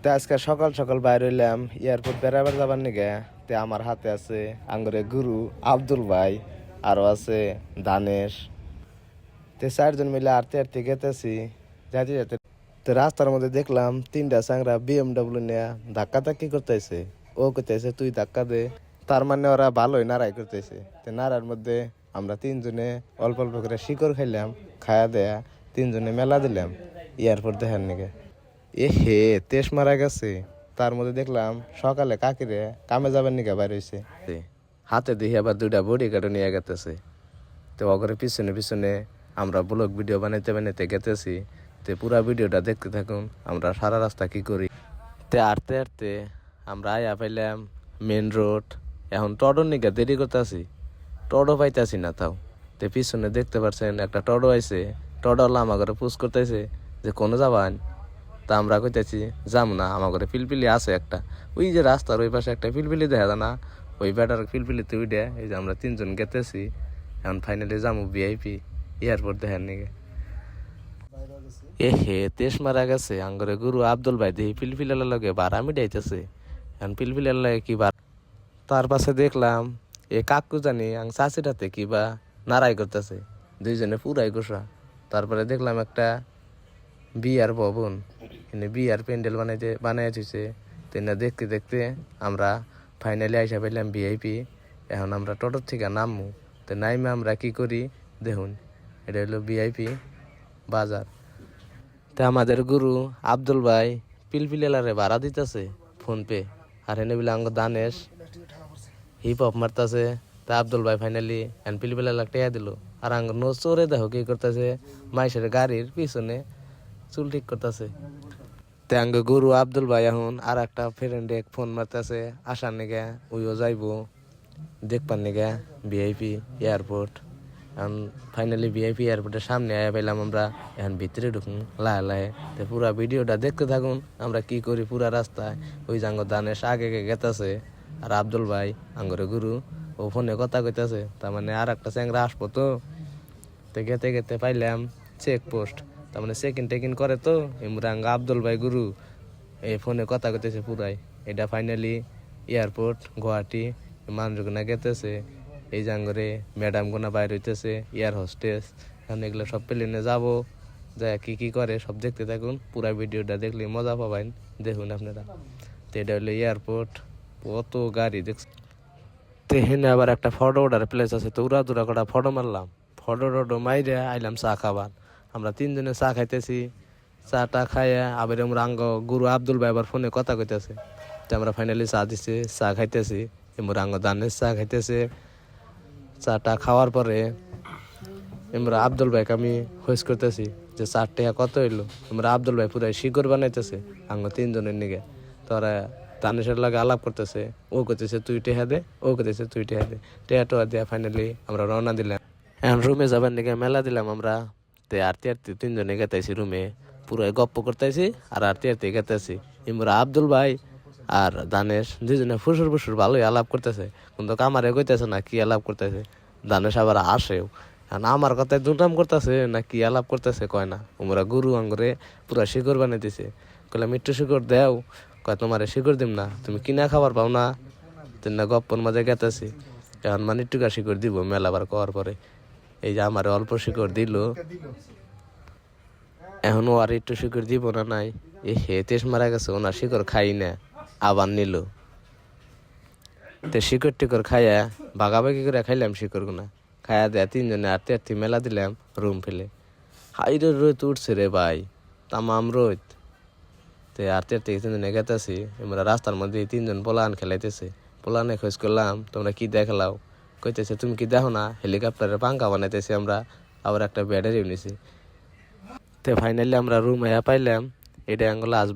তে আজকে সকাল সকাল বাইর হইলাম এয়ারপোর্ট বেড়াবার যাবার নিগে। তে আমার হাতে আছে আঙ্গরে গুরু আব্দুল ভাই, আরো আছে দানেশ। তে চারজন মিলে আরতে আরতে গেতেছি, যাইতে যাইতে তো রাস্তার মধ্যে দেখলাম তিনটা চাংরা BMW নিয়ে ধাক্কা ধাক্কি করতেছে। ও কইতেছে তুই ধাক্কা দে, তার মানে ওরা ভালোই নাড়াই করতেছে। তো নাড়ার মধ্যে আমরা তিনজনে অল্প অল্প করে শিকড় খাইলাম, খায়া দেয়া তিনজনে মেলা দিলাম এয়ারপোর্ট দেখার নিগে। এ হে তেজ মারা গেছে। তার মধ্যে দেখলাম সকালে কাকিরে কামে যাবার নিগে বাইর হইছে। হাতে দেখি আবার দুইটা বডি গার্ড নিয়ে গেতেছে। তো ওগরে পিছনে পিছনে আমরা ব্লগ ভিডিও বানাইতে বানাইতে গেতেছি। তে পুরা ভিডিওটা দেখতে থাকুন আমরা সারা রাস্তা কি করি। তে আরতে আরতে আমরা আয়া পাইলাম মেন রোড। এখন টডোর নিগে দেরি করতেছি, টডো পাইতাছি না তাও। তে পিছনে দেখতে পারছেন একটা টডো আইছে। টডোলা আমার ঘরে পুশ করতেছে যে কোনো যাবান। তা আমরা কইতেছি যাম না, আমার ঘরে পিলপিলি আছে একটা, ওই যে রাস্তার ওই পাশে একটা পিলপিলি দেখা যায় না, ওই বেটার পিলপিলিতে উঠে এই যে আমরা তিনজন গেতেছি। এখন ফাইনালি যাবো VIP এয়ারপোর্ট দেখার নিগে। এ হে তেজ মারা গেছে আঙ্গরে গুরু আব্দুল ভাই দেখি পিলপিলার লগে বাড়া মিটাইতেছে। এখন পিলপিলার লগে কি বার, তার পাশে দেখলাম এ কাকু জানি আং চাষির হাতে কিবা নাড়াই করতেছে, দুইজনে পুরাই গোসা। তারপরে দেখলাম একটা বিয়ার ভবন, এনে বিয়ার প্যান্ডেল বানাই দিছে। তেনা দেখতে দেখতে আমরা ফাইনালি আইসা পেলাম VIP। এখন আমরা টোটোর থেকে নামবো। তো নাইমে আমরা কি করি দেখুন, এটা হলো VIP বাজার। তা আমাদের গুরু আব্দুল ভাই পিলপিলারে ভাড়া দিতেছে ফোনপে, আর এনে বলে আঙ্গ দানেশ হিপ হপ মারতেছে। তা আব্দুল ভাই ফাইনালি এখন পিলপিলা টেয়া দিল। আর আঙ্গ নো চোরে দেখো কি করতেছে, মাইসের গাড়ির পিছনে চুল ঠিক করতেছে। আঙ্গ গুরু আব্দুল ভাই এখন আর একটা ফ্রেন্ডে ফোন মারতেছে আসার নিগে, ওইও যাইবো দেখবার নিগে VIP এয়ারপোর্ট। এখন ফাইনালি VIP এয়ারপোর্টের সামনে আয়া পাইলাম আমরা। এখন ভিতরে ঢুকুন লাহে লাহে। তো পুরা ভিডিওটা দেখতে থাকুন আমরা কি করি পুরা রাস্তায়। ওই যে আঙ্গ দানেশ আগে গেতেছে, আর আব্দুল ভাই আঙ্গরে গুরু ও ফোনে কথা কইতেছে। তার মানে আর একটা চ্যাংরা আসবো। তো গেতে গেতে পাইলাম চেক পোস্ট, তার মানে চেক ইন করে। তো ইমরাঙ্গ আব্দুল ভাই গুরু এই ফোনে কথা কইতেছে পুরাই। এটা ফাইনালি এয়ারপোর্ট গুয়াহাটি। মানুষগুনা গেতেছে, এই জাঙ্গরে ম্যাডাম গোনা বাইর হইতেছে, এয়ার হোস্টেস। এখন এগুলো সব প্লেনে যাবো, যা কি কি করে সব দেখতে থাকুন। পুরা ভিডিওটা দেখলে মজা পাবেন, দেখুন আপনারা। তো এটা হলো এয়ারপোর্ট, কত গাড়ি দেখছে। তো হেনে আবার একটা ফটো ওঠার প্লেস আছে। তো উড়া দুরা কটা ফটো মারলাম, ফটো টটো মাইরে আইলাম চা খাবার। আমরা তিনজনে চা খাইতেছি, চাটা খাইয়া আবার আমরা আঙ্গ গুরু আব্দুল ভাই আবার ফোনে কথা কইতেছে। তো আমরা ফাইনালি চা দিছি, চা খাইতেছি। এমরা আঙ্গ দানের চা খাইতেছে। চাটা খাওয়ার পরে আমরা আব্দুল ভাইকে আমি হোস করতেছি যে 4 টাকা কত হইলো। আমরা আব্দুল ভাই পুরাই শিকড় বানাইতেছে আঙ্গ তিনজনের নিগে। তোরা দানেশের লাগে আলাপ করতেছে, ও করতেছে তুই টেহা দে, ও করতেছে তুই টেহা দে। টেহা টোয়া দেয়া ফাইনালি আমরা রওনা দিলাম। এখন রুমে যাবার নিগে মেলা দিলাম আমরা। তে আরতি আরতি তিনজনে গেতাইছি রুমে, পুরাই গপ্প করতেছি আর আরতি আরতি গেতাইছি। আমরা আব্দুল ভাই আর দানেশ দুজনে ফুসুর ফুসুর ভালোই আলাপ করতেছে, কিন্তু আমারে কইতেছে না কি আলাপ করতেছে। দানেশ আবার আসেও, আমার কথায় দুটাম করতেছে না কি আলাপ করতেছে কয় না। আমরা গুরু আঙ্গরে পুরা শিকড় বানাই দিছে। কইলাম একটু শিকড় দেও, কয় তোমারে শিকড় দিম না, তুমি কিনা খাবার পাও না। তিন গপ্পর মাঝে গেতেছি। এখন মানে টুকা শিকড় দিব মেলা বার করার পরে। এই যে আমার অল্প শিকড় দিল, এখনো আর একটু শিকড় দিব না নাই। এ হে তেজ মারা গেছে, ওনার শিকড় খাই না আবার নিল। তো শিকড় টিকড় খাইয়া ভাগাভাগি করে খাইলাম শিকড় গুনা। খাইয়া দেয়া তিনজনে আরতি আরতি মেলা দিলাম রুম ফেলে। হাইরে রোদ উঠছে রে ভাই, তামাম রোদ। তো আরতি আরতি তিনজনে গেতেছি। আমরা রাস্তার মধ্যে তিনজন পোলান খেলাইতেছে। পোলানে খোঁজ করলাম তোমরা কি দেখালাও, কইতেছে তুমি কি দেখো না হেলিকপ্টারের পাঙ্খা বানাইতেছি আমরা, আবার একটা ব্যাটারিও নিছি। তো ফাইনালি আমরা রুম আয়া পাইলাম। এটা আঙ্গুল আসবে।